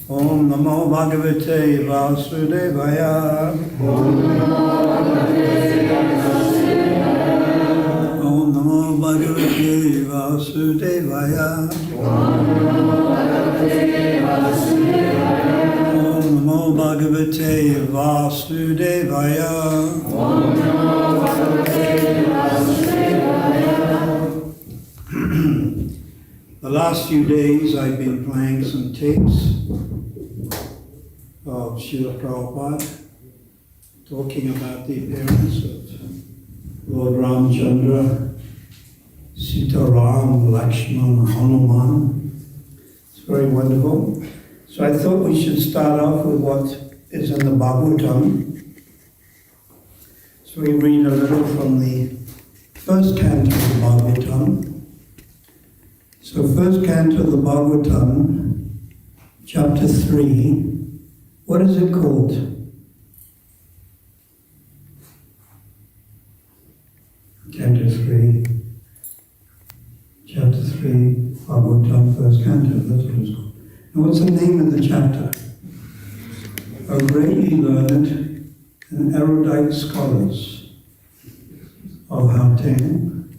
Om Namo Bhagavate Vasudevaya. Om Namo Bhagavate Vasudevaya. Om Namo Bhagavate Vasudevaya. The last few days I've been playing some tapes of Srila Prabhupada talking about the appearance of Lord Ramchandra, Sita Ram, Lakshman, Hanuman. It's very wonderful. So I thought we should start off with what is in the Bhagavatam. So we read a little from the first canto of the Bhagavatam. So first canto of the Bhagavatam, chapter 3, what is it called? Canto 3, chapter 3, Bhagavatam, first canto, that's what it's called. And what's the name of the chapter? A greatly learned and erudite scholars of Haupting,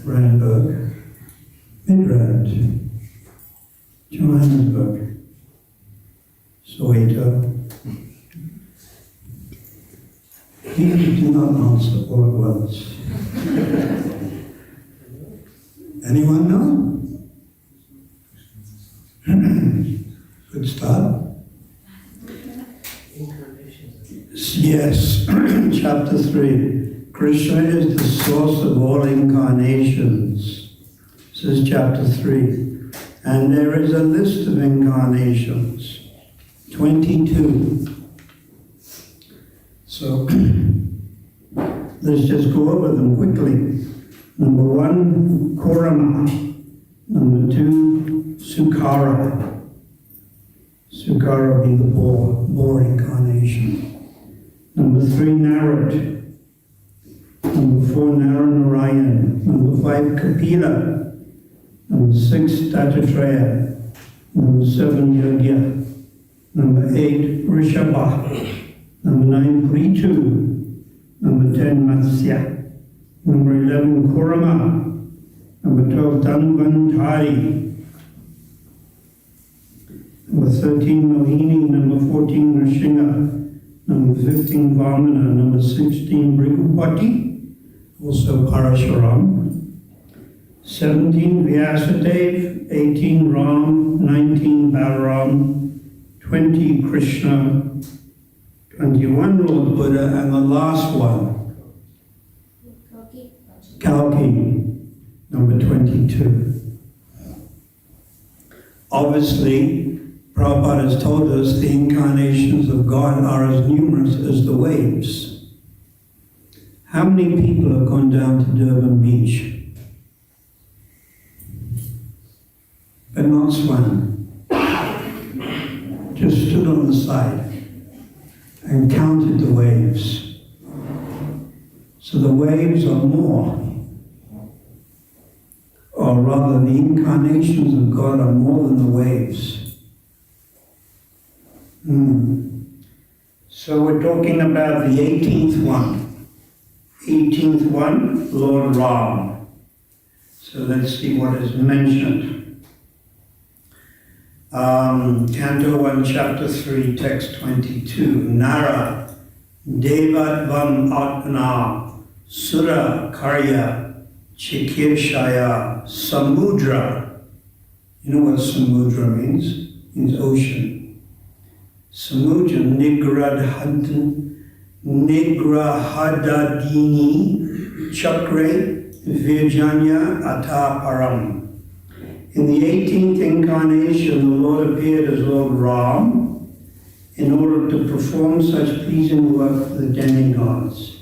Brandenburg, Midrand, Johannesburg, Soweto. Please do not answer all at once. Anyone know? Good start. Yes, chapter 3. Krishna is the source of all incarnations. This is chapter 3. And there is a list of incarnations, 22. So let's just go over them quickly. Number 1, Kurama. Number 2, Sukara. Sukara being the boar incarnation. Number 3, Narad. Number 4, Naranarayan. Number 5, Kapila. Number 6, Dattatreya. Number 7, Yogya. Number 8, Rishabha. Number 9, Prithu. Number 10, Matsya. Number 11, Kurama. Number 12, Dhanvantari. Number 13, Mohini. Number 14, Nrsimha. Number 15, Vamana. Number 16, Bhrigupati, also Parashuram. 17, Vyasadeva. 18, Ram. 19, Balaram. 20, Krishna. 21, Lord Buddha. And the last one, Kalki, number 22. Obviously, Prabhupada has told us the incarnations of God are as numerous as the waves. How many people have gone down to Durban Beach but not swam? Just stood on the side and counted the waves. So the waves are more, or rather the incarnations of God are more than the waves. So we're talking about the 18th one. 18th one, Lord Ram. So let's see what is mentioned. Canto 1, chapter 3, text 22. Nara, Devatvam Atmana, Sura Karya, Chikirshaya, Samudra. You know what Samudra means? It means ocean. Samudra Nigrahadadini Chakre Virjanya Ataparam. In the 18th incarnation, the Lord appeared as Lord Ram in order to perform such pleasing work for the demigods.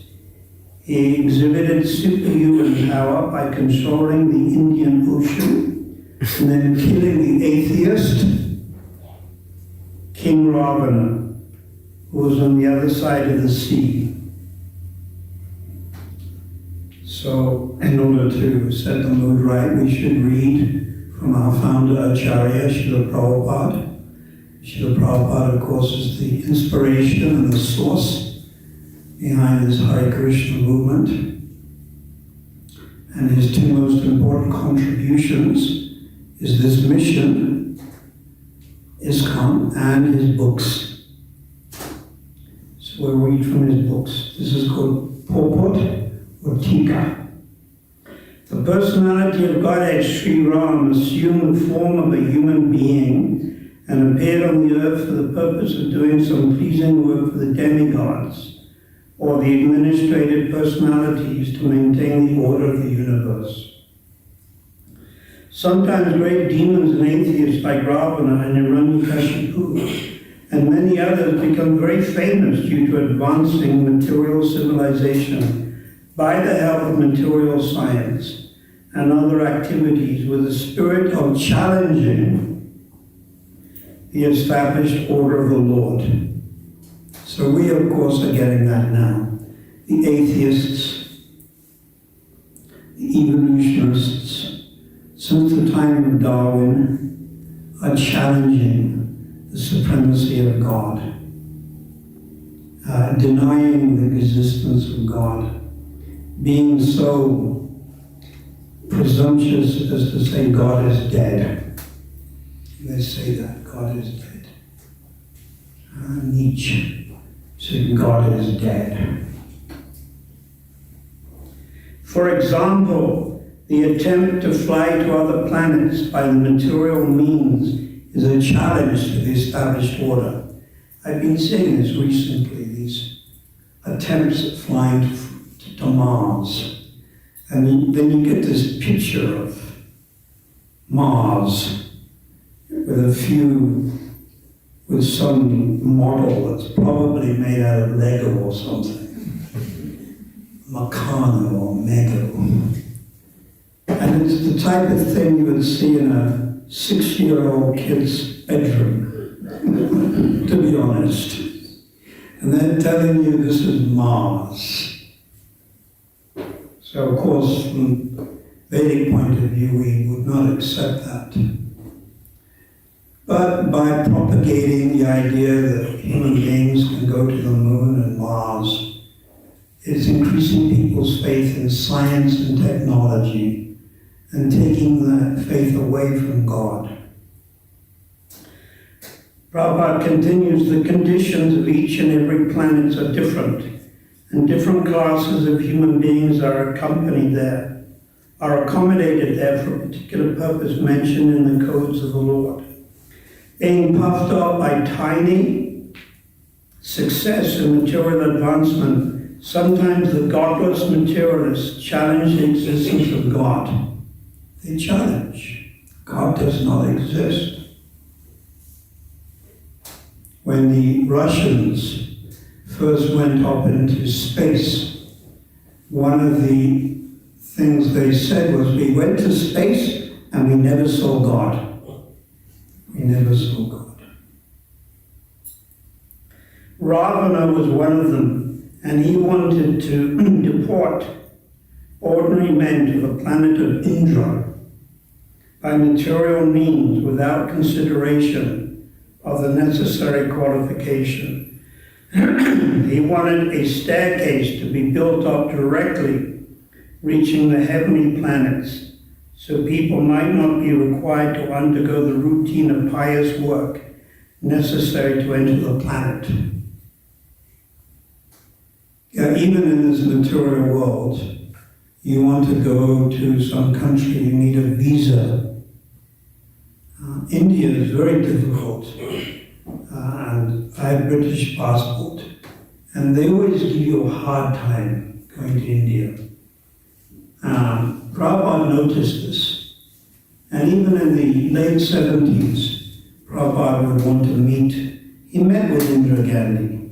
He exhibited superhuman power by controlling the Indian Ocean and then killing the atheist, King Ravana, who was on the other side of the sea. So, in order to set the mood right, we should read from our founder Acharya, Srila Prabhupada. Srila Prabhupada, of course, is the inspiration and the source behind this Hare Krishna movement. And his two most important contributions is this mission, ISKCON, and his books. So we'll read from his books. This is called Purport or Tika. The personality of Godhead Sri Ram assumed the form of a human being and appeared on the earth for the purpose of doing some pleasing work for the demigods, or the administrative personalities to maintain the order of the universe. Sometimes great demons and atheists like Ravana and Hiranyakashipu and many others become very famous due to advancing material civilization by the help of material science and other activities with the spirit of challenging the established order of the Lord. So we, of course, are getting that now. The atheists, the evolutionists, since the time of Darwin, are challenging the supremacy of God, denying the existence of God, being so presumptuous as to say God is dead. They say that God is dead. Nietzsche said God is dead. For example, the attempt to fly to other planets by the material means is a challenge to the established order. I've been seeing this recently, these attempts at flying to Mars. And then you get this picture of Mars with some model that's probably made out of Lego or something. Meccano or Mego. And it's the type of thing you would see in a 6-year-old kid's bedroom, to be honest. And they're telling you this is Mars. So, of course, from Vedic point of view, we would not accept that. But by propagating the idea that human beings can go to the moon and Mars, it's increasing people's faith in science and technology and taking that faith away from God. Prabhupada continues, the conditions of each and every planet are different, and different classes of human beings are accommodated there for a particular purpose mentioned in the codes of the Lord. Being puffed up by tiny success and material advancement, sometimes the godless materialists challenge the existence of God. They challenge. God does not exist. When the Russians first went up into space, one of the things they said was, we went to space and we never saw God. We never saw God. Ravana was one of them, and he wanted to deport ordinary men to the planet of Indra by material means without consideration of the necessary qualification. He wanted a staircase to be built up directly, reaching the heavenly planets, so people might not be required to undergo the routine of pious work necessary to enter the planet. Yeah, even in this material world, you want to go to some country, you need a visa. India is very difficult. And I have a British passport, and they always give you a hard time going to India. Prabhupada noticed this, and even in the late 70s, Prabhupada would want to meet. He met with Indira Gandhi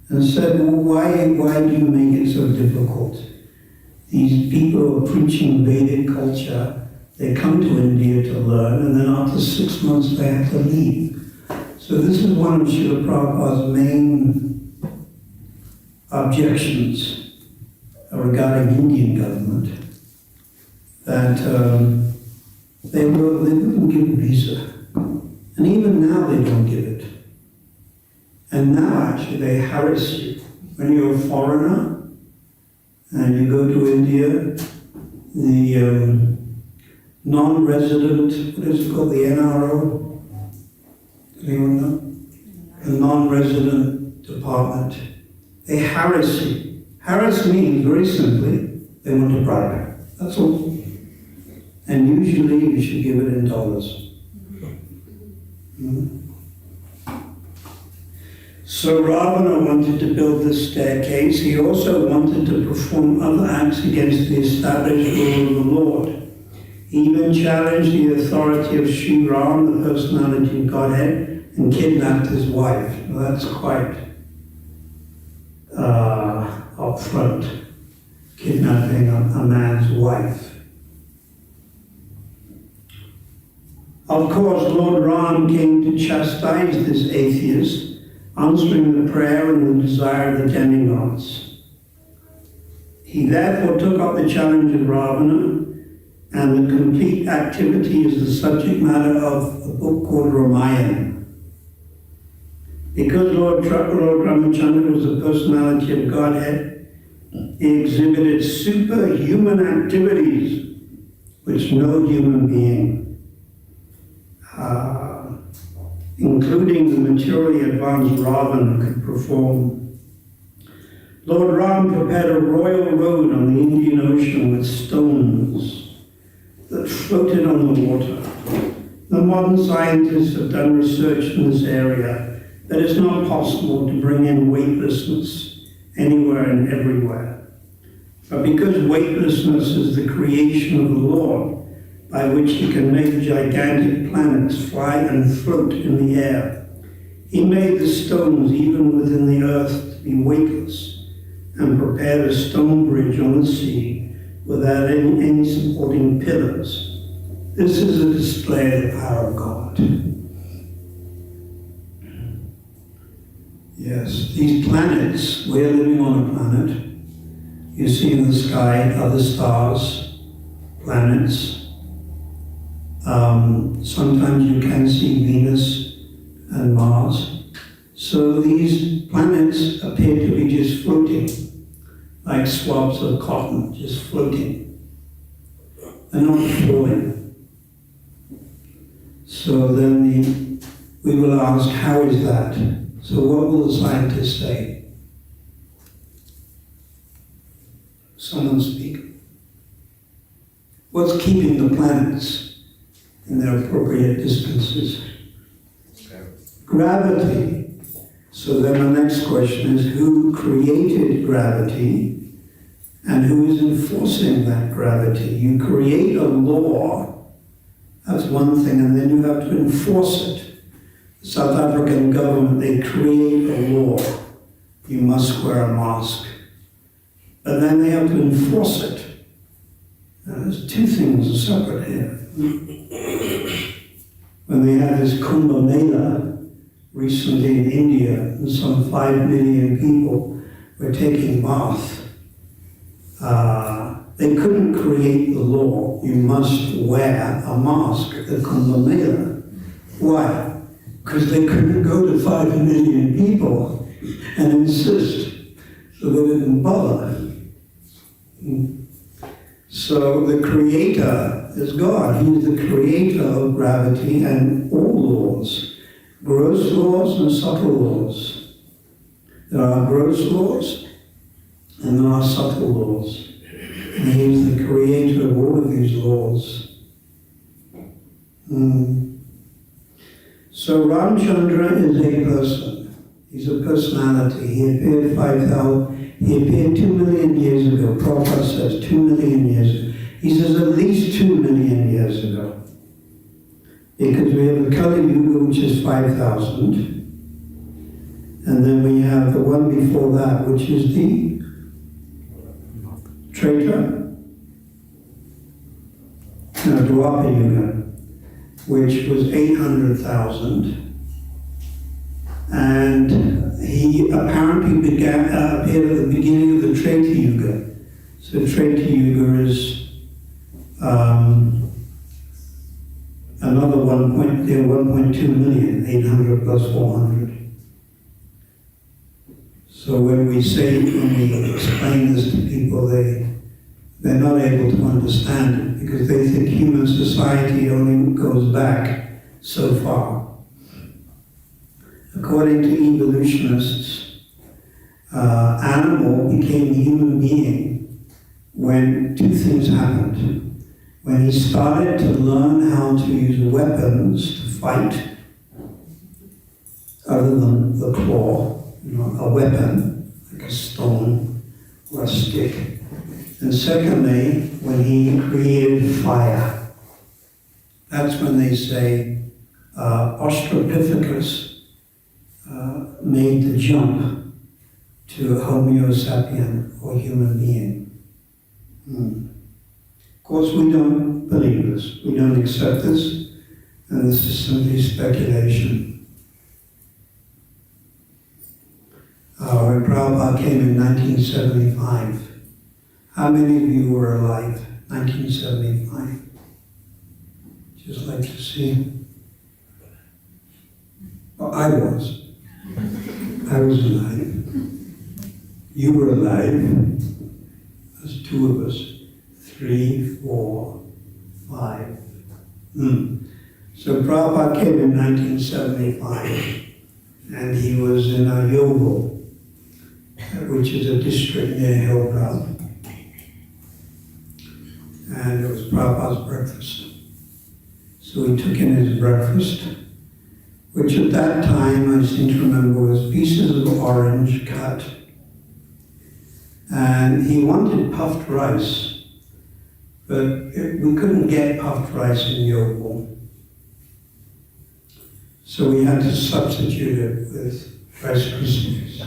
and said, well, why do you make it so difficult? These people are preaching Vedic culture, they come to India to learn, and then after 6 months they have to leave. So this is one of Srila Prabhupada's main objections regarding Indian government, that they wouldn't give a visa. And even now they don't give it. And now actually they harass you. When you're a foreigner and you go to India, the non-resident, what is it called, the NRO? Anyone know? The non-resident department. They harass you. Harass means, very simply, they want to bribe. That's all. And usually you should give it in dollars. So Ravana wanted to build this staircase. He also wanted to perform other acts against the established rule of the Lord. He even challenged the authority of Sri Ram, the personality of Godhead, and kidnapped his wife. Well, that's quite upfront, kidnapping a man's wife. Of course, Lord Ram came to chastise this atheist, answering the prayer and the desire of the demigods. He therefore took up the challenge of Ravana, and the complete activity is the subject matter of a book called Ramayana. Because Lord Ramachandra was the personality of Godhead, he exhibited superhuman activities which no human being, including the materially advanced Ravana, could perform. Lord Ram prepared a royal road on the Indian Ocean with stones that floated on the water. The modern scientists have done research in this area that it's not possible to bring in weightlessness anywhere and everywhere. But because weightlessness is the creation of the Lord, by which he can make gigantic planets fly and float in the air, he made the stones even within the earth to be weightless, and prepared a stone bridge on the sea without any supporting pillars. This is a display of the power of God. Yes, these planets, we're living on a planet. You see in the sky other stars, planets. Sometimes you can see Venus and Mars. So these planets appear to be just floating, like swabs of cotton, just floating. They're not flowing. So then we will ask, how is that? So what will the scientists say? Someone speak. What's keeping the planets in their appropriate distances? Gravity. So then the next question is, who created gravity and who is enforcing that gravity? You create a law, that's one thing, and then you have to enforce it. The South African government, they create a law. You must wear a mask. But then they have to enforce it. Now, there's two things separate here. When they had this Kumbh Mela recently in India, and some 5 million people were taking bath, they couldn't create the law, you must wear a mask at the Kumbh Mela. Why? Because they couldn't go to 5 million people and insist, so they didn't bother. So the creator is God. He's the creator of gravity and all laws, gross laws and subtle laws. There are gross laws and there are subtle laws. And he's the creator of all of these laws. So Ramchandra is a person. He's a personality. He appeared 2 million years ago. Partha says 2 million years ago. He says at least 2 million years ago. Because we have the Kali Yuga, which is 5,000. And then we have the one before that, which is the Treta, Dwapara Yuga, which was 800,000. And he apparently appeared at the beginning of the Treta Yuga. So Treta Yuga is another 1.2 million, 800 plus 400. So when we explain this to people, they're not able to understand it because they think human society only goes back so far. According to evolutionists, animal became human being when two things happened. When he started to learn how to use weapons to fight, other than the claw, a weapon, like a stone or a stick. And secondly, when he created fire. That's when they say Australopithecus made the jump to Homo sapien, or human being. Of course, we don't believe this. We don't accept this, and this is simply speculation. When Prabhupada came in 1975, how many of you were alive? 1975. Just like to see. Well, I was. I was alive. You were alive. There's two of us. 3, 4, 5. So Prabhupada came in 1975, and he was in a yoga, which is a district near Hyderabad. And it was Prabhupada's breakfast. So he took in his breakfast, which at that time, I seem to remember, was pieces of orange cut. And he wanted puffed rice, but we couldn't get puffed rice in yoga. So we had to substitute it with Rice Krispies.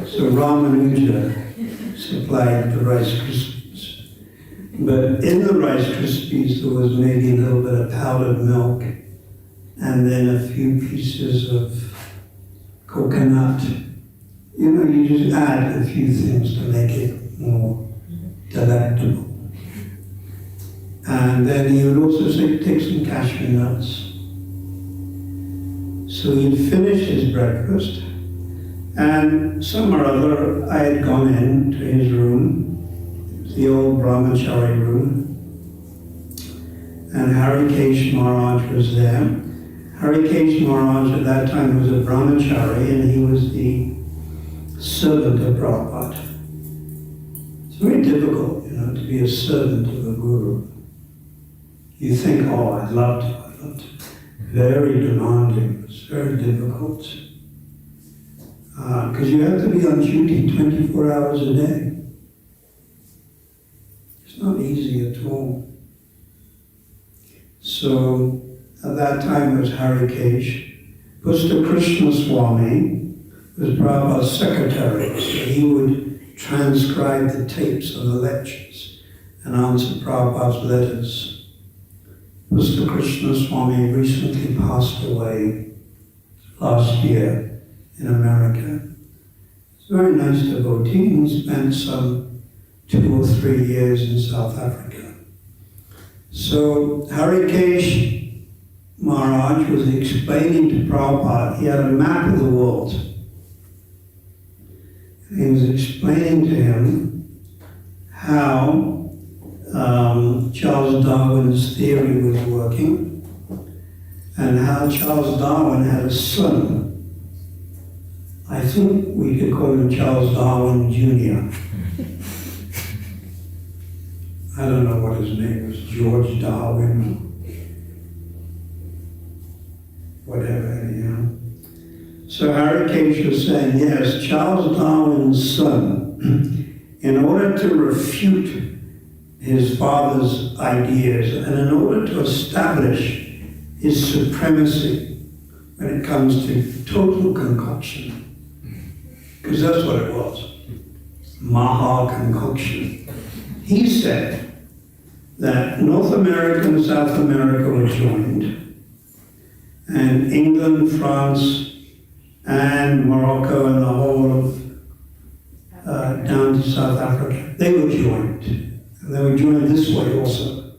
So Ramanaumi supplied the Rice Krispies. But in the Rice Krispies there was maybe a little bit of powdered milk and then a few pieces of coconut. You just add a few things to make it more delectable. And then he would also take some cashew nuts. So he'd finished his breakfast, and some or other, I had gone into his room. It was the old brahmachari room, and Harikesh Maharaj was there. Harikesh Maharaj at that time was a brahmachari, and he was the servant of Prabhupada. It's very difficult, to be a servant of a guru. You think, oh, I'd love to. Very demanding, it's very difficult. Because you have to be on duty 24 hours a day. It's not easy at all. So, at that time it was Harikesh. Pusta Krishna Swami was Prabhupada's secretary, so he would transcribe the tapes of the lectures and answer Prabhupada's letters. Mr. Krishna Swami recently passed away last year in America. He's a very nice devotee, and he spent some 2 or 3 years in South Africa. So Harikesh Maharaj was explaining to Prabhupada, he had a map of the world. And he was explaining to him how Charles Darwin's theory was working, and how Charles Darwin had a son. I think we could call him Charles Darwin Jr. I don't know what his name was, George Darwin, whatever, So Harikesh was saying, yes, Charles Darwin's son, in order to refute his father's ideas, and in order to establish his supremacy when it comes to total concoction, because that's what it was, Maha concoction. He said that North America and South America were joined, and England, France, and Morocco, and the whole of down to South Africa, they were joined. And they were joined this way also.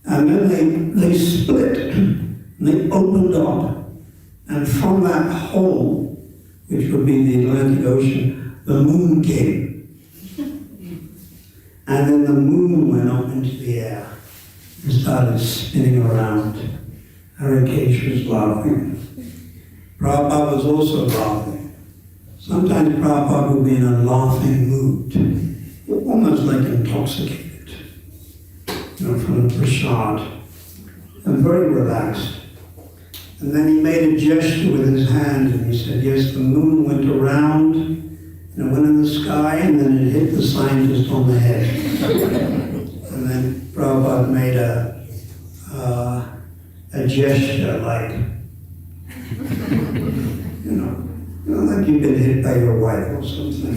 And then they split, and they opened up. And from that hole, which would be the Atlantic Ocean, the moon came. And then the moon went up into the air and started spinning around. Harikesh was laughing. Prabhupada was also laughing. Sometimes Prabhupada would be in a laughing mood, almost like intoxicated, from the prasad, and very relaxed. And then he made a gesture with his hand and he said, yes, the moon went around and it went in the sky and then it hit the scientist on the head. And then Prabhupada made a gesture like, like you've been hit by your wife or something.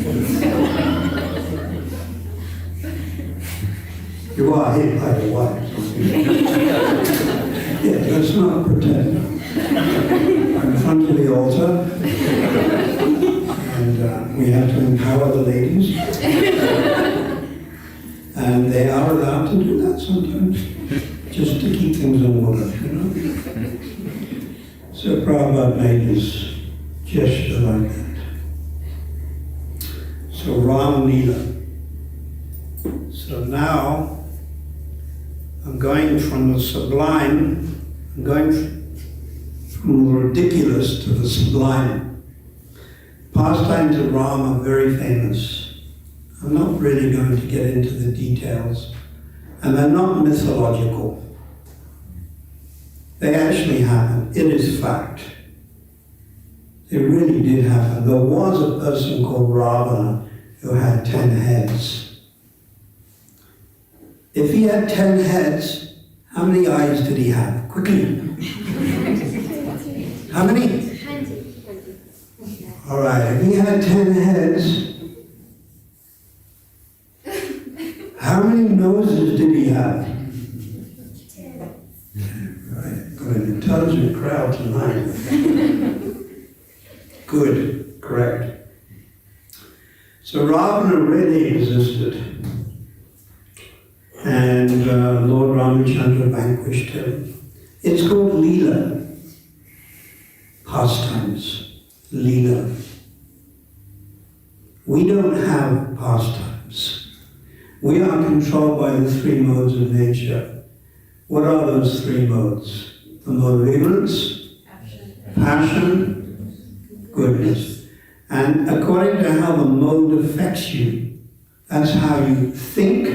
You are hit by your wife. Yeah, let's not pretend. I'm in front of the altar, and we have to empower the ladies. And they are allowed to do that sometimes, just to keep things in order, So Prabhupada made this gesture like that. So Ram Leela. So now I'm going from the sublime, I'm going from the ridiculous to the sublime. Pastimes of Ram are very famous. I'm not really going to get into the details, and they're not mythological. They actually happened. It is fact. It really did happen. There was a person called Ravana who had 10 heads. If he had 10 heads, how many eyes did he have? Quickly. How many? 20. All right, if he had 10 heads, how many noses did he have? 10. Right, got an intelligent crowd tonight. Good, correct. So Ravana really existed. And Lord Ramachandra vanquished him. It's called Leela. Pastimes. Leela. We don't have pastimes. We are controlled by the three modes of nature. What are those three modes? The mode of ignorance, passion, goodness. And according to how the mode affects you, that's how you think.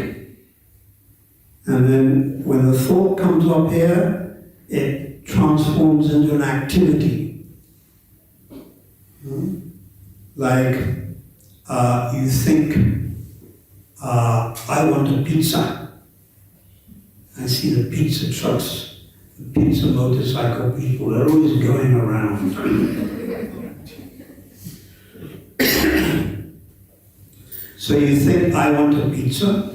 And then when the thought comes up here, it transforms into an activity. Like you think, I want a pizza. I see the pizza trucks, the pizza motorcycle people, they're always going around. So you think, I want a pizza.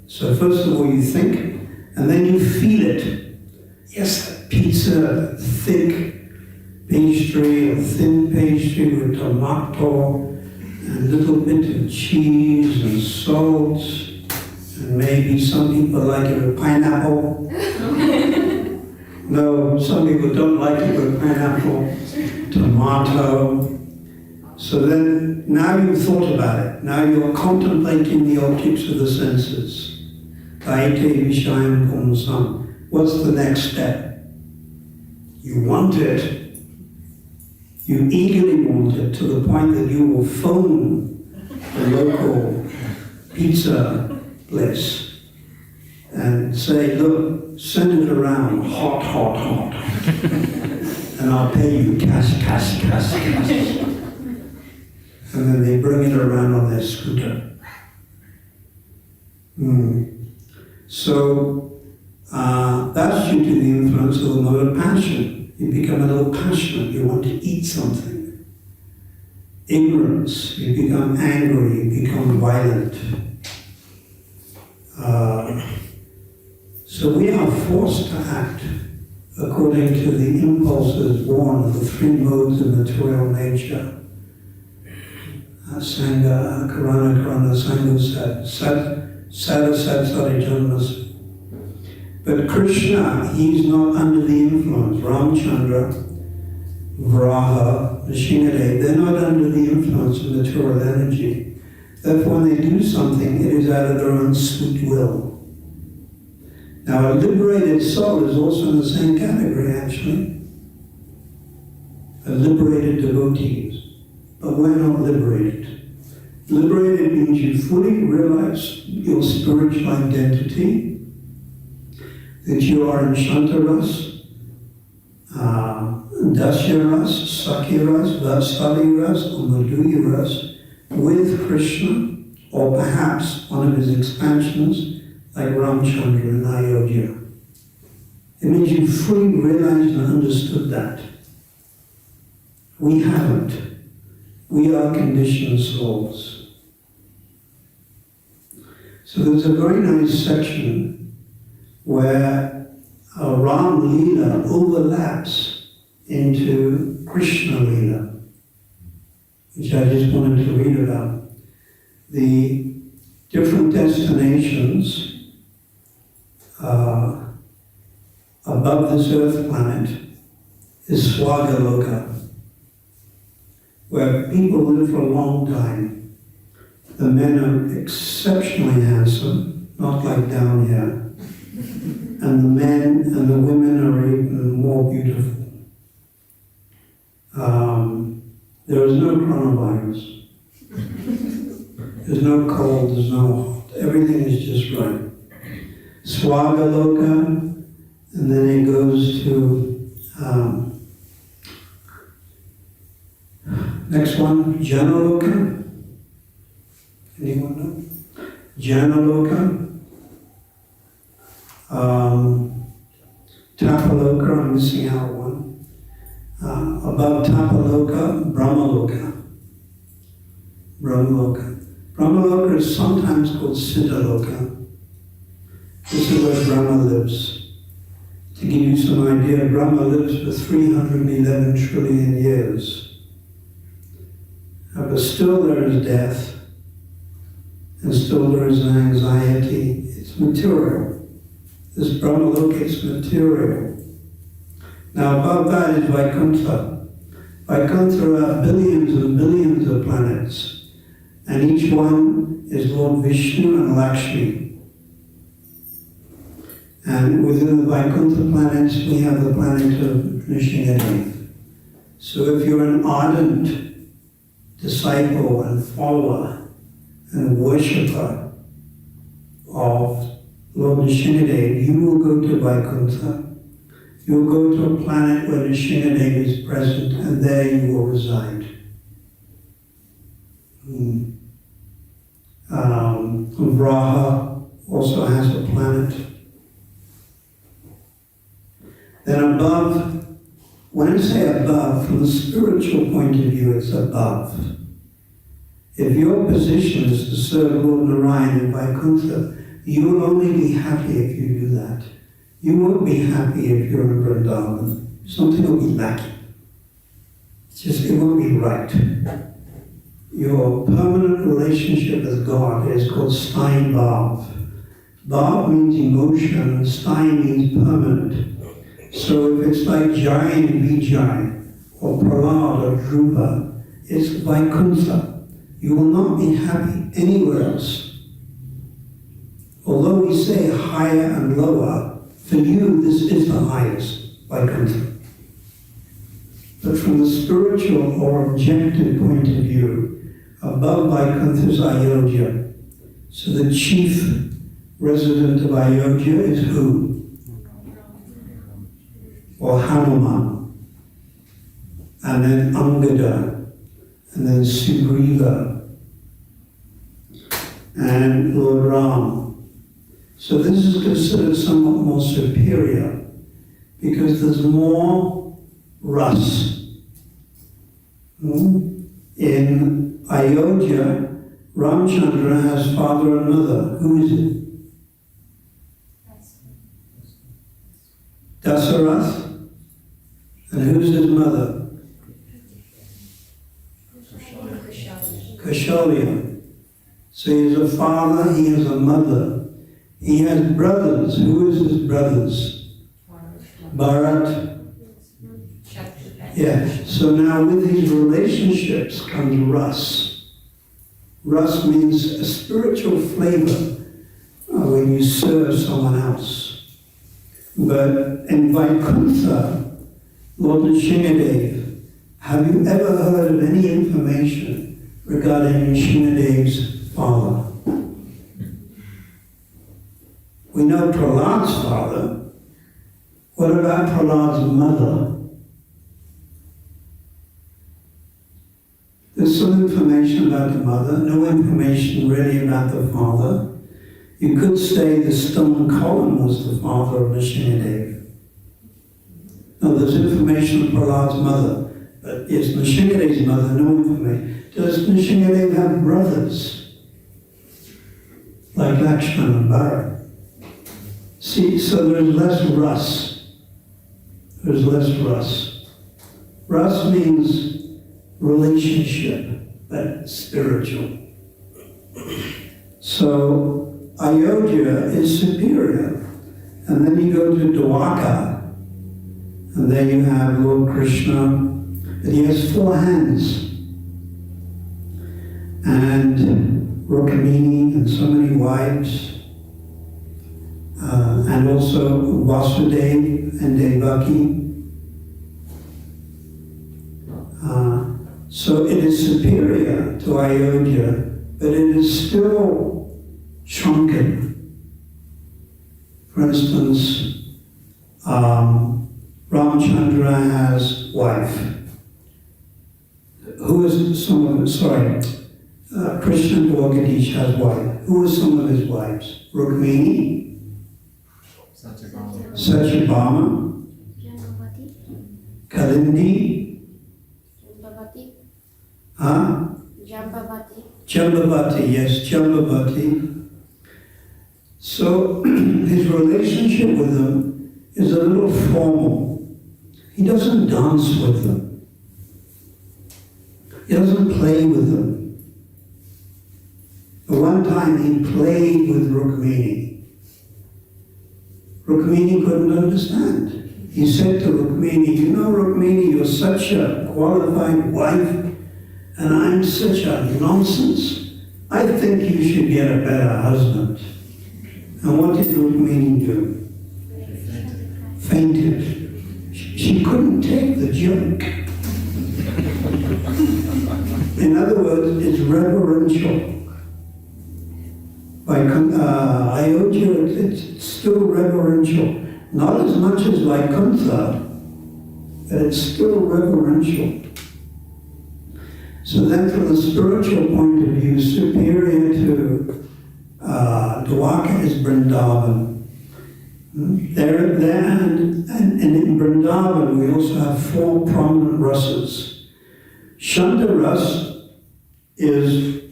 So first of all you think, and then you feel it. Yes, that pizza, thick pastry, a thin pastry with tomato, and a little bit of cheese and salt, and maybe some people like it with pineapple. No, some people don't like it with pineapple, tomato. So then, now you've thought about it. Now you're contemplating the objects of the senses. Kaite Vishayam Pumsam. What's the next step? You want it. You eagerly want it to the point that you will phone the local pizza place and say, look, send it around hot, hot, hot. And I'll pay you cash. And then they bring it around on their scooter. So that's due to the influence of the mode of passion. You become a little passionate, you want to eat something. Ignorance, you become angry, you become violent. So we are forced to act according to the impulses born of the three modes of material nature. Sangha, Karana, Karana, Sangha, Sada, Janmas. But Krishna, he's not under the influence. Ramachandra Vraha, Nrsimhadev, they're not under the influence of material energy. Therefore, when they do something, it is out of their own sweet will. Now, a liberated soul is also in the same category, actually. A liberated devotees. But we're not liberated. Liberated means you fully realize your spiritual identity, that you are in Shantaras, Dasyaras, Sakyaras, Vasaliras, or Madhuyaras with Krishna, or perhaps one of his expansions like Ramchandra in Ayodhya. It means you fully realized and understood that. We haven't. We are conditioned souls. So there's a very nice section where Ram Leela overlaps into Krishna Leela, which I just wanted to read about. The different destinations above this earth planet is Swagaloka, where people live for a long time. The men are exceptionally handsome, not like down here. And the men and the women are even more beautiful. There is no coronavirus. There's no cold, there's no hot. Everything is just right. Swagaloka, and then it goes to next one, Janaloka. Anyone know? Janaloka. Tapaloka, I'm missing out one. Above Tapaloka, Brahmaloka. Brahmaloka is sometimes called Siddhaloka. This is where Brahma lives. To give you some idea, Brahma lives for 311 trillion years. But still there is death, and still there is an anxiety. It's material. This Brahmaloka is material. Now above that is Vaikuntha. Vaikuntha are billions and billions of planets, and each one is Lord Vishnu and Lakshmi. And within the Vaikuntha planets, we have the planet of Nrsimhadev. So if you're an ardent disciple and follower and worshipper of Lord Nrsimhadev, you will go to Vaikuntha. You will go to a planet where Nrsimhadev is present, and there you will reside. Vraha also has a planet. Then above, when I say above, from the spiritual point of view, it's above. If your position is to serve Lord Narayan in Vaikuntha, you will only be happy if you do that. You won't be happy if you're in Vrindavan. Something will be lacking. It won't be right. Your permanent relationship with God is called Stein Bhav. Bhav means emotion, and Stein means permanent. So if it's like Jai and Vijay, or Prahlad or Dhruva, it's Vaikuntha. You will not be happy anywhere else. Although we say higher and lower, for you this is the highest, Vaikuntha. But from the spiritual or objective point of view, above Vaikuntha is Ayodhya. So the chief resident of Ayodhya is who? Or Hanuman, and then Angada, and then Sugriva, and Lord Ram. So this is considered somewhat more superior, because there's more ras. In Ayodhya, Ramchandra has father and mother. Who is it? Dasarath. And who's his mother? Kaushalya. So he has a father, he has a mother. He has brothers. Who is his brothers? Bharat, Yeah, so now with these relationships comes ras. Ras means a spiritual flavor when you serve someone else. But in Vaikuntha, Lord Nrsimhadev, have you ever heard of any information regarding Nrsimhadev's father? We know Prahlad's father. What about Prahlad's mother? There's some information about the mother, no information really about the father. You could say the stone column was the father of Nrsimhadev. No, there's information of Prahlad's mother, but yes, Nrsimhadev's mother, no information. Does Nrsimhadev have brothers? Like Lakshmana and Bharat? See, so there's less ras. There's less ras. Ras means relationship, but spiritual. So Ayodhya is superior. And then you go to Dwarka, and there you have Lord Krishna, but he has 4 hands. And Rukmini and so many wives, and also Vasudeva and Devaki. So it is superior to Ayodhya, but it is still shrunken. For instance, Ramchandra has wife. Who is some of his, Krishna Dwagadish has wife. Who is some of his wives? Rukmini, Satyabhama, Kalindi, Jambavati, yes, Jambavati. So his relationship with them is a little formal. He doesn't dance with them. He doesn't play with them. At one time he played with Rukmini. Rukmini couldn't understand. He said to Rukmini, you know, Rukmini, you're such a qualified wife, and I'm such a nonsense. I think you should get a better husband. And what did Rukmini do? Fainted. She couldn't take the joke. In other words, it's reverential. By Ayodhya, it's still reverential. Not as much as Vaikuntha, but it's still reverential. So then from the spiritual point of view, superior to Dwarka is Vrindavan. There and in Vrindavan we also have 4 prominent rasas. Shanta ras is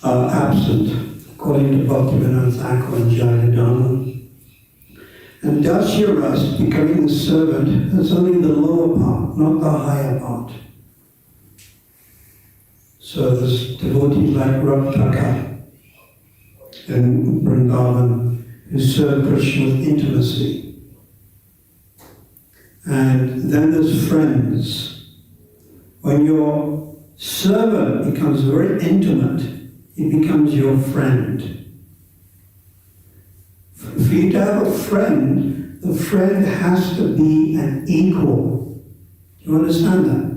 absent, according to Bhaktivinoda Thakur and Jayadharma. And Dasya ras, becoming the servant, is only the lower part, not the higher part. So there's devotees like Raptaka in Vrindavan who serve Krishna with intimacy. And then there's friends. When your servant becomes very intimate, he becomes your friend. For you to have a friend, the friend has to be an equal. Do you understand that?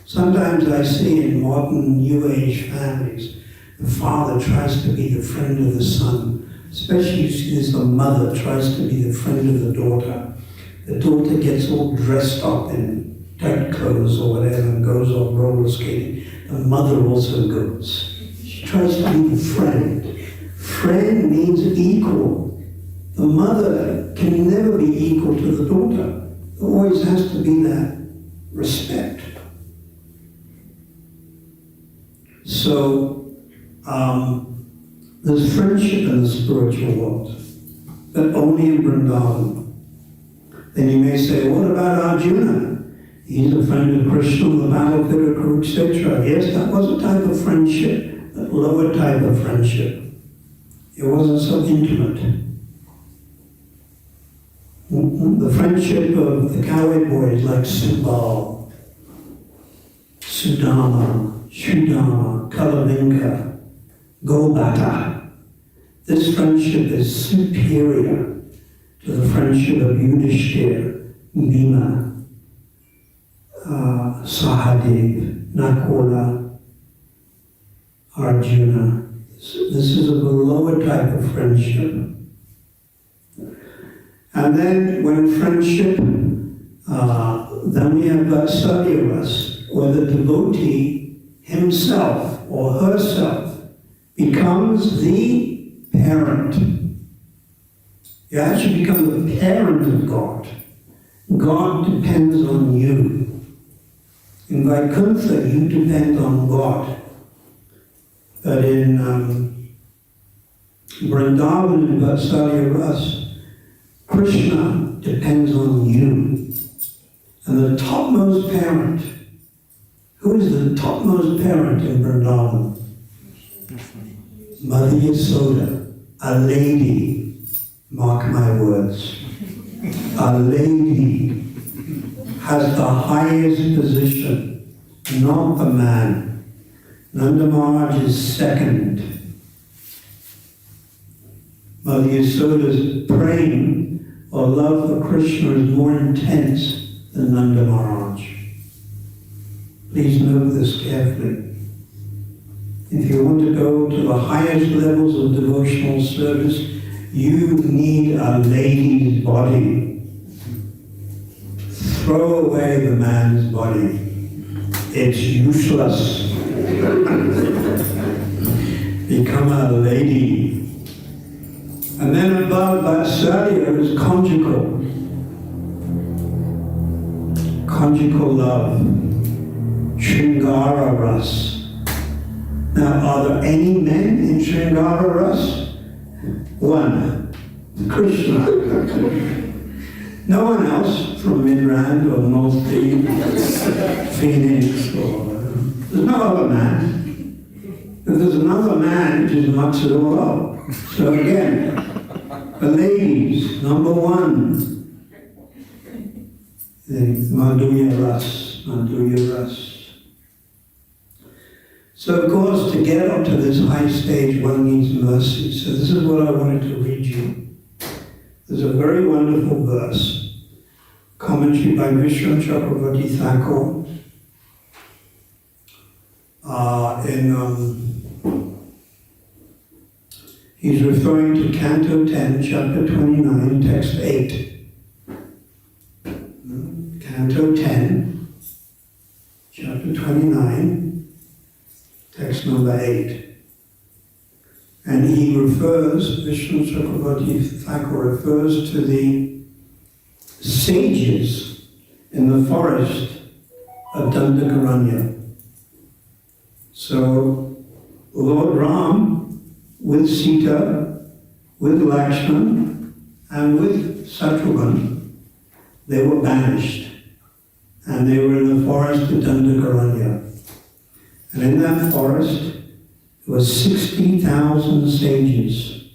Sometimes I see in modern New Age families, the father tries to be the friend of the son, especially as the mother tries to be the friend of the daughter. The daughter gets all dressed up in tight clothes or whatever and goes off roller skating. The mother also goes. She tries to be the friend. Friend means equal. The mother can never be equal to the daughter. There always has to be that respect. So, there's friendship in the spiritual world, but only in Vrindavan. Then you may say, what about Arjuna? He's a friend of Krishna on the battlefield of Kurukshetra. Yes, that was a type of friendship, a lower type of friendship. It wasn't so intimate. the friendship of the cowboy boys like Subal, Sudama, Shudama, Kalavinka, Gobata. This friendship is superior to the friendship of Yudhishthira, Bhima, Sahadev, Nakula, Arjuna. This is a lower type of friendship. And then when friendship, then we have Vatsalya, or the devotee himself or herself becomes the parent. You actually become the parent of God. God depends on you. In Vaikuntha, you depend on God. But in Vrindavan and Vatsalya Ras, Krishna depends on you. And the topmost parent, who is the topmost parent in Vrindavan? Mother Yasoda, a lady, mark my words, a lady has the highest position, not the man. Nanda Maharaj is second. Mother Yasoda's praying or love for Krishna is more intense than Nanda Maharaj. Please note this carefully. If you want to go to the highest levels of devotional service, you need a lady's body. Throw away the man's body. It's useless. Become a lady. And then above Vatsalya is conjugal. Conjugal love. Shringara Ras. Now, are there any men in Shringara Ras? One. Krishna. No one else from Midrand or North Deep, Phoenix, or there's no other man. If there's another man, it just mucks it all up. So again, the ladies, number one, the Madhurya Ras, Madhurya Ras. So of course, to get up to this high stage, one needs mercy. So this is what I wanted to read you. There's a very wonderful verse, commentary by Vishnu Chakravarti Thakur, he's referring to Canto 10, Chapter 29, Text 8. Canto 10, Chapter 29, Text number 8. And he refers, Vishnu Chakravarti Thakur refers to the sages in the forest of Dandakaranya. So, Lord Ram, with Sita, with Lakshman, and with Shatrughan, they were banished. And they were in the forest of Dandakaranya. And in that forest, there were 60,000 sages,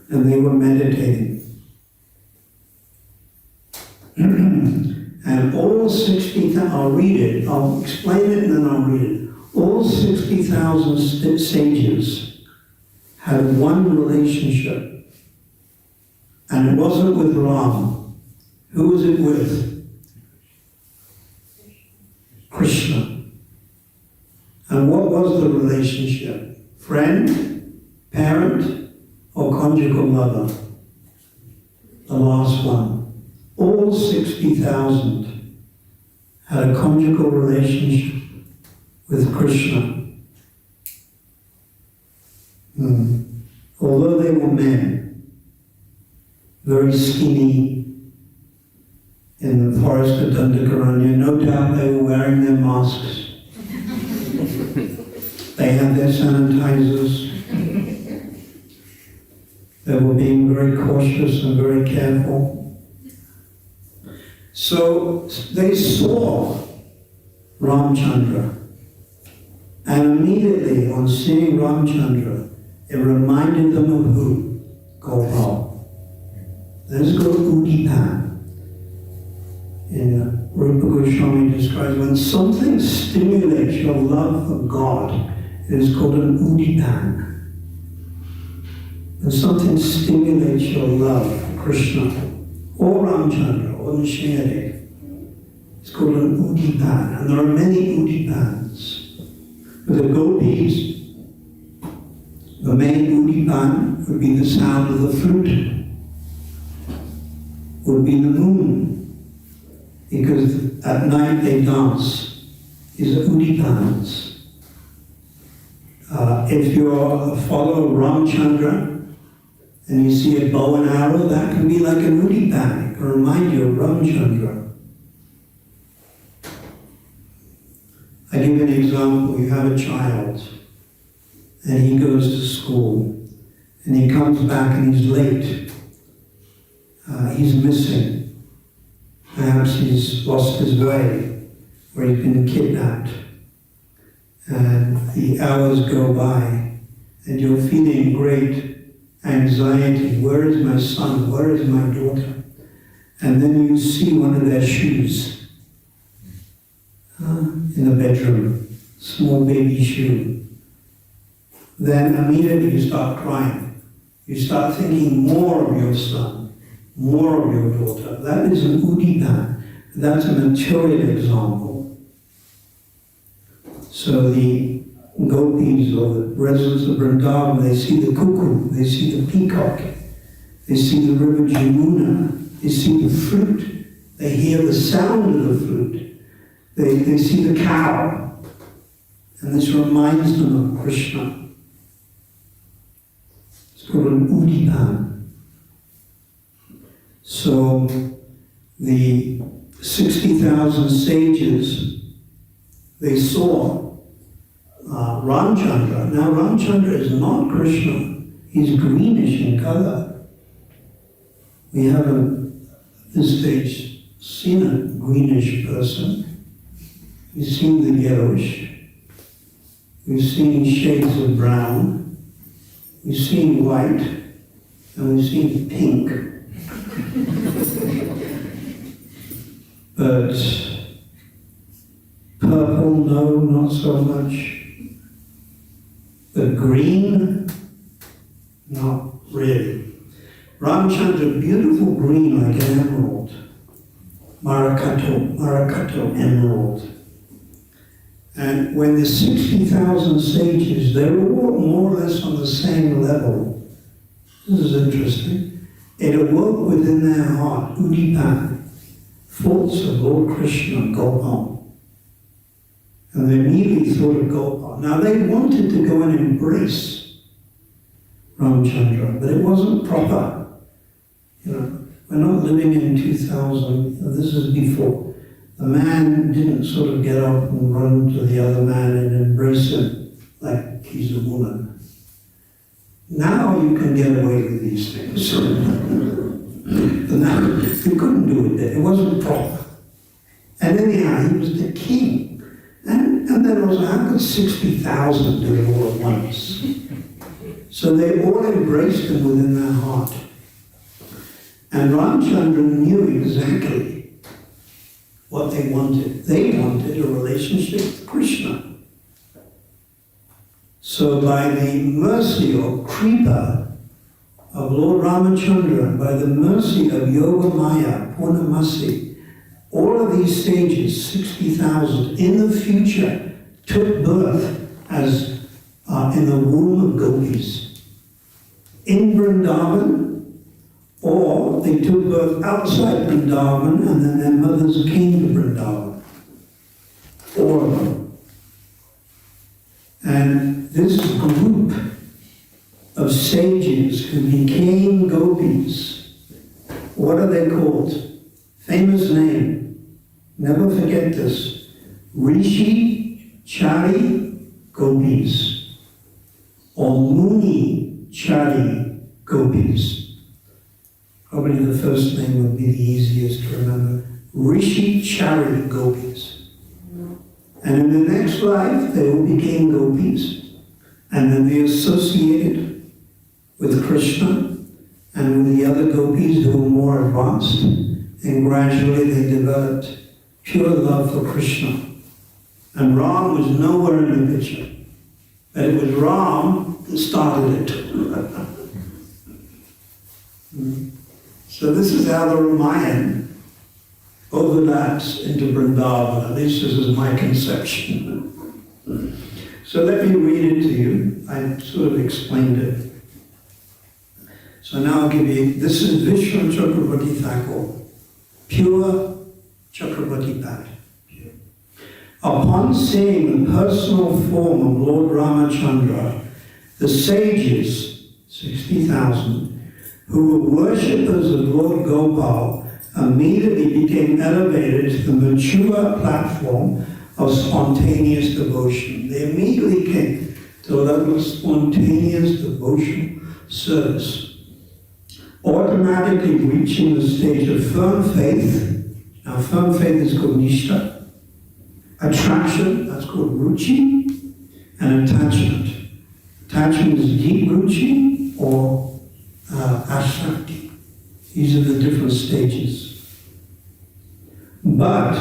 and they were meditating. And all 60,000, I'll read it, I'll explain it and then I'll read it. All 60,000 sages had one relationship, and it wasn't with Ram. Who was it with? Krishna. And what was the relationship? Friend, parent, or conjugal mother? The last one. All 60,000 had a conjugal relationship with Krishna. Although they were men, very skinny, in the forest of Dandakaranya, no doubt they were wearing their masks. They had their sanitizers. They were being very cautious and very careful. So they saw Ramchandra. And immediately on seeing Ramchandra, it reminded them of who? Gopal. Let's go Udipan. In Rupa Goswami describes when something stimulates your love for God, it is called an Udipan. When something stimulates your love for Krishna, or Ramchandra, or Nrsimhadev, it's called an Udipan. And there are many Udipans. For the gopis, the main Udipan would be the sound of the flute, would be the moon, because at night they dance. These are Udipans. If you're a follower of Ramchandra and you see a bow and arrow, that can be like an Udipan. It can remind you of Ramchandra. I give you an example. You have a child and he goes to school and he comes back and he's late. He's missing. Perhaps he's lost his way or he's been kidnapped. And the hours go by and you're feeling great anxiety. Where is my son? Where is my daughter? And then you see one of their shoes in the bedroom, small baby shoe. Then immediately you start crying. You start thinking more of your son, more of your daughter. That is an Udipan. That's a material example. So the gopis or the residents of Vrindavan, they see the cuckoo, they see the peacock, they see the river Jamuna, they see the flute, they hear the sound of the flute, they see the cow, and this reminds them of Krishna. It's called an Udipan. So the 60,000 sages, they saw Ramchandra. Now Ramchandra is not Krishna. He's greenish in color. We haven't at this stage seen a greenish person. We've seen the yellowish. We've seen shades of brown. We've seen white. And we've seen pink. But purple, no, not so much. But green, not really. Ramchandra, beautiful green like an emerald. Marakato emerald. And when the 60,000 sages, they were all more or less on the same level. This is interesting. It awoke within their heart, Udipan, thoughts of Lord Krishna, Gopal. And they immediately thought of Gopal. Now they wanted to go and embrace Ramchandra, but it wasn't proper. You know, we're not living in 2000, this is before. The man didn't sort of get up and run to the other man and embrace him like he's a woman. Now you can get away with these things. But now, you couldn't do it then. It wasn't proper. And anyhow, he was the king. And then also, how could 60,000 do it all at once? So they all embraced him within their heart. And Ramchandra knew exactly what they wanted. They wanted a relationship with Krishna. So by the mercy or kripa of Lord Ramachandra, by the mercy of Yogamaya, Purnamasi, all of these sages, 60,000, in the future took birth as in the womb of gopis. In Vrindavan, or they took birth outside Vrindavan and then their mothers came to Vrindavan. All of them. And this group of sages who became gopis, what are they called? Famous name. Never forget this. Rishi Chari Gopis. Or Muni Chari Gopis. Probably the first name would be the easiest to remember. Rishi Chari Gopis. And in the next life, they all became gopis. And then they associated with Krishna. and with the other gopis who were more advanced, and gradually they developed pure love for Krishna. And Ram was nowhere in the picture. But it was Ram that started it. So this is how the Ramayana overlaps into Vrindavan. At least this is my conception. So let me read it to you. I sort of explained it. So now I'll give you, this is Vishnu Chakravarti Thakur, pure Chakravarti Bhat. Upon seeing the personal form of Lord Ramachandra, the sages, 60,000, who were worshippers of Lord Gopal, immediately became elevated to the mature platform of spontaneous devotion. They immediately came to the level of spontaneous devotional service, automatically reaching the stage of firm faith. Now, firm faith is called Nishtha. Attraction, that's called ruchi, and attachment. Attachment is deep ruchi or ashakti. These are the different stages. But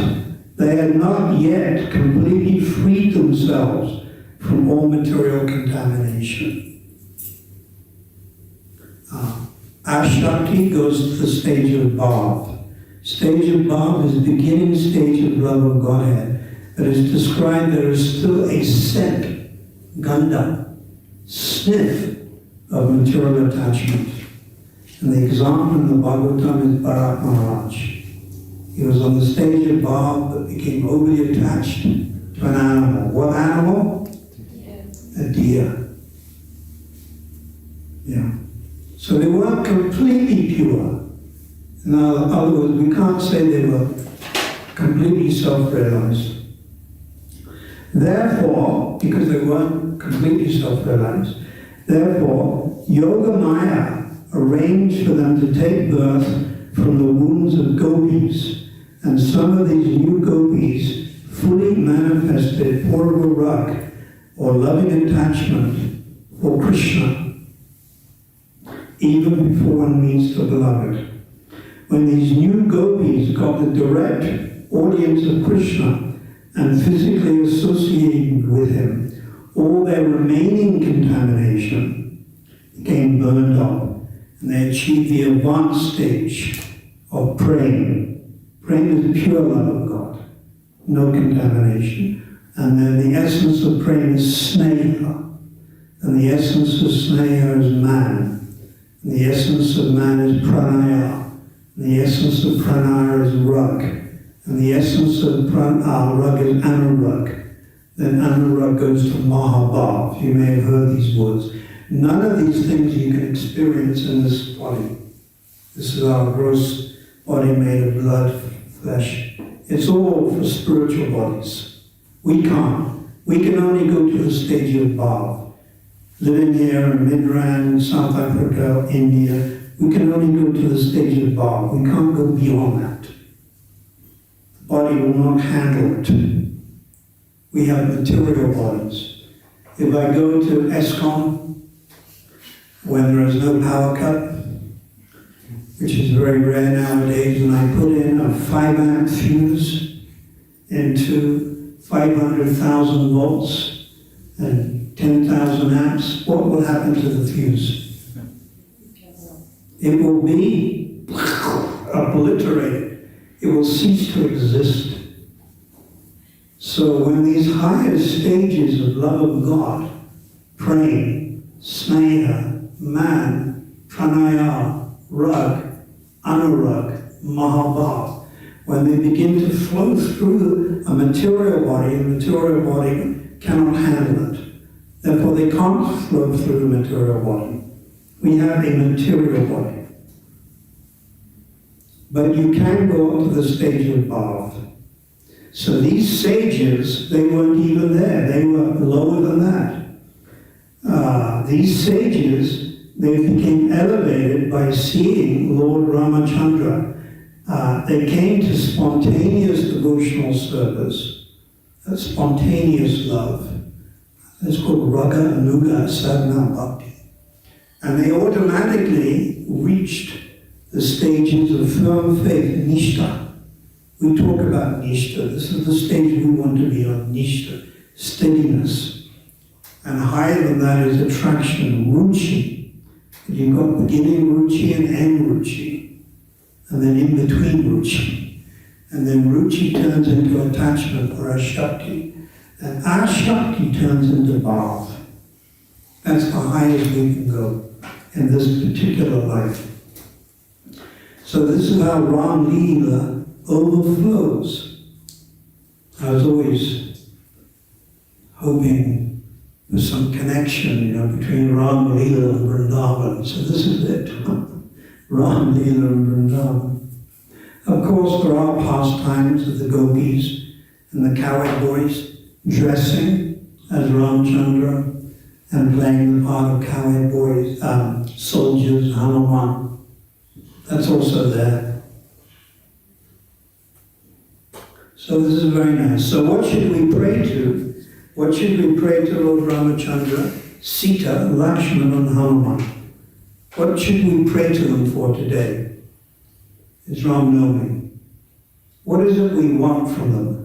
they had not yet completely freed themselves from all material contamination. Ashakti goes to the stage of bhav. Stage of bhav is the beginning stage of love of Godhead. It is described there is still a scent, ganda, sniff of material attachment. And the example in the Bhagavatam is Bharat Maharaj. He was on the stage of bhav but became overly attached to an animal. What animal? A deer. Yeah. So they weren't completely pure. In other words, we can't say they were completely self-realized. Therefore, because they weren't completely self-realized, therefore, Yoga Maya arranged for them to take birth from the wombs of gopis, and some of these new gopis fully manifested Purva Rak, or loving attachment for Krishna, even before one meets the beloved. When these new gopis got the direct audience of Krishna and physically associated with him, all their remaining contamination became burned up, and they achieved the advanced stage of praying. Praying is pure love of God, no contamination. And then the essence of praying is sneha, and the essence of sneha is man, and the essence of man is pranaya, and the essence of pranaya is rag. And the essence of rag is anurag. Then anurag goes to mahabhav. You may have heard these words. None of these things you can experience in this body. This is our gross body made of blood, flesh. It's all for spiritual bodies. We can't. We can only go to the stage of bhav. Living here in Midrand, South Africa, India, we can only go to the stage of bhav. We can't go beyond that. Body will not handle it. We have material bodies. If I go to ISKCON, when there is no power cut, which is very rare nowadays, and I put in a 5-amp fuse into 500,000 volts and 10,000 amps, what will happen to the fuse? It will be obliterated. It will cease to exist. So when these higher stages of love of God, praying, sneha, man, pranaya, rag, anurag, mahabhav, when they begin to flow through a material body cannot handle it. Therefore they can't flow through the material body. We have a material body. But you can go up to the stage of bhav. So these sages, they weren't even there. They were lower than that. These sages, they became elevated by seeing Lord Ramachandra. They came to spontaneous devotional service, spontaneous love. It's called Raga Anuga Sadhana Bhakti. And they automatically reached the stages of firm faith, nishta. We talk about nishta. This is the stage we want to be on, nishta, steadiness. And higher than that is attraction, ruchi. You've got beginning ruchi and end ruchi, and then in between ruchi. And then ruchi turns into attachment or ashakti, and ashakti turns into bhav. That's the highest we can go in this particular life. So this is how Ram Leela overflows. I was always hoping for some connection, between Ram Leela and Vrindavan. So this is it. Ram Leela and Vrindavan. Of course, there are pastimes of the gopis and the cowherd boys dressing as Ramchandra and playing the part of cowherd boys, soldiers, Hanuman. That's also there. So this is very nice. So what should we pray to? What should we pray to Lord Ramachandra, Sita, Lakshmana, and Hanuman? What should we pray to them for today? It's Ramanaumi. What is it we want from them?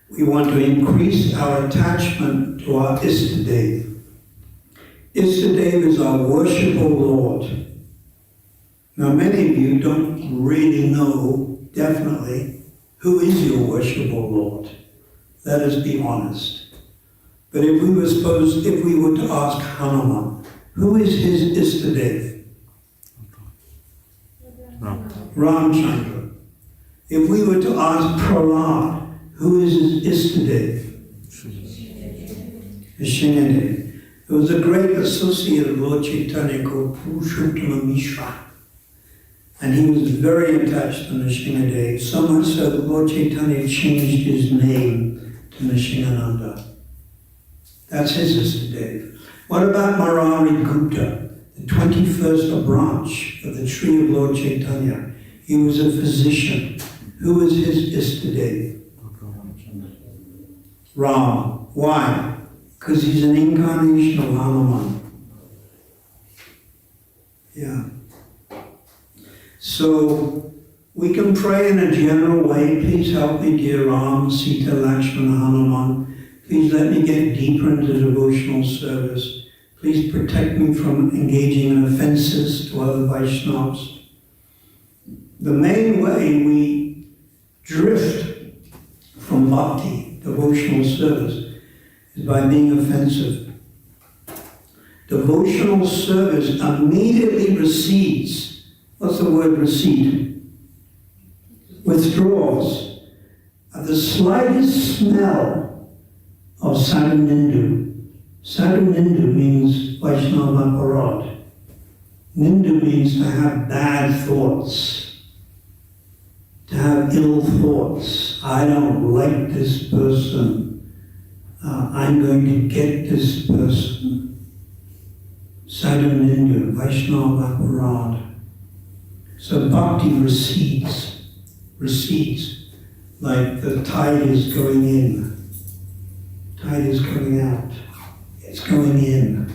We want to increase our attachment to our Istadev. Istadev is our worshipful Lord. Now, many of you don't really know, definitely, who is your worshipful Lord. Let us be honest. But if we were to ask Hanuman, who is his Istadev? Ramchandra. If we were to ask Prahlad, who is his Istadev? Shingadev. There was a great associate of Lord Chaitanya called Purushottama Mishra. And he was very attached to Nrsimhadev, so much so that Lord Chaitanya changed his name to Nrsimhananda. That's his Istadev. What about Murari Gupta, the 21st branch of the tree of Lord Chaitanya? He was a physician. Who was his Istadev? Ram. Why? Because he's an incarnation of Hanuman. Yeah. So we can pray in a general way. Please help me, dear Ram, Sita, Lakshmana, Hanuman. Please let me get deeper into devotional service. Please protect me from engaging in offenses to other Vaishnavas. The main way we drift from bhakti, devotional service, is by being offensive. Devotional service immediately recedes. What's the word recede? Withdraws at the slightest smell of sadhu-nindu. Sadhu-nindu means Vaishnava aparad. Nindu means to have bad thoughts, to have ill thoughts. I don't like this person. I'm going to get this person. Sadhu-nindu, Vaishnava aparad. So bhakti recedes, like the tide is going in, tide is coming out, it's going in.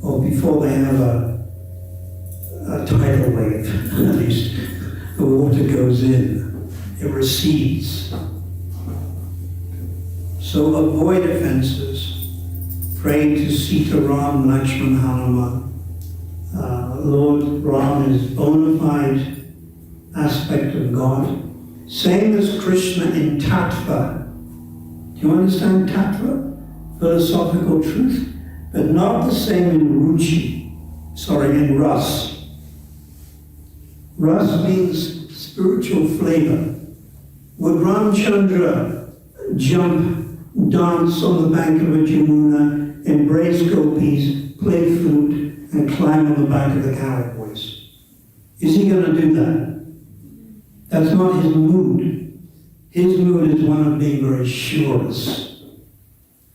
Or before they have a tidal wave, at least the water goes in, it recedes. So avoid offenses, pray to Sita, Ram, Lakshmana, Hanuman. Lord Ram is bona fide aspect of God. Same as Krishna in Tattva. Do you understand Tattva? Philosophical truth. But not the same in in Ras. Ras means spiritual flavor. Would Ramchandra dance on the bank of a Jamuna, embrace gopis, play flute, and climb on the back of the cowherd boys? Is he going to do that? That's not his mood. His mood is one of being very chivalrous.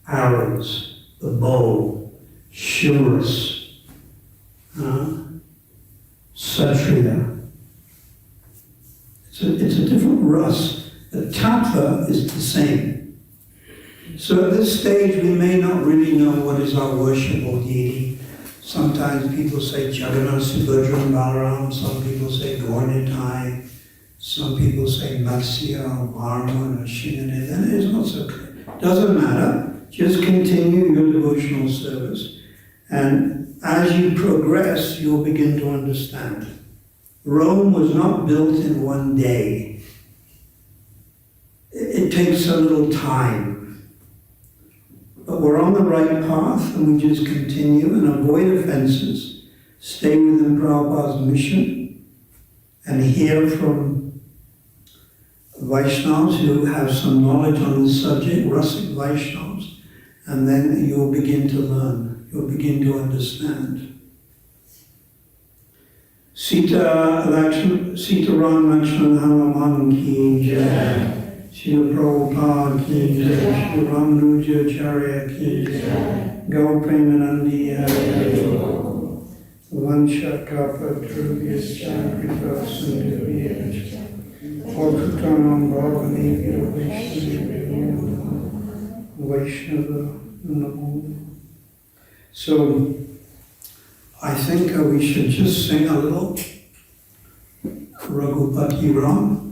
Arrows, the bow, chivalrous. Satriya. It's a different rus. The tattva is the same. So at this stage, we may not really know what is our worshipable deity. Sometimes people say Jagannath, Subhadra, and Balaram. Some people say Gaurnitai. Some people say Matsya, or Varma, or Shinade. Then it's not so clear. Doesn't matter. Just continue your devotional service. And as you progress, you'll begin to understand. Rome was not built in one day. It takes a little time. But we're on the right path, and we just continue and avoid offenses, stay within Prabhupada's mission, and hear from Vaishnavas who have some knowledge on this subject, Rasik Vaishnavas, and then you'll begin to learn, you'll begin to understand. Sita Ram Lakshman Hanuman ki jai. Srila Prabhupada ki jai, Srila Ramanuja Acharya ki jai, Gaur Premanandi Hari, Vansha Kapa Drubhyascha Kripa Sindhuvya, Orkutanam Bhavani Vaishnava Namo. So, I think we should just sing a little Raghupati Ram.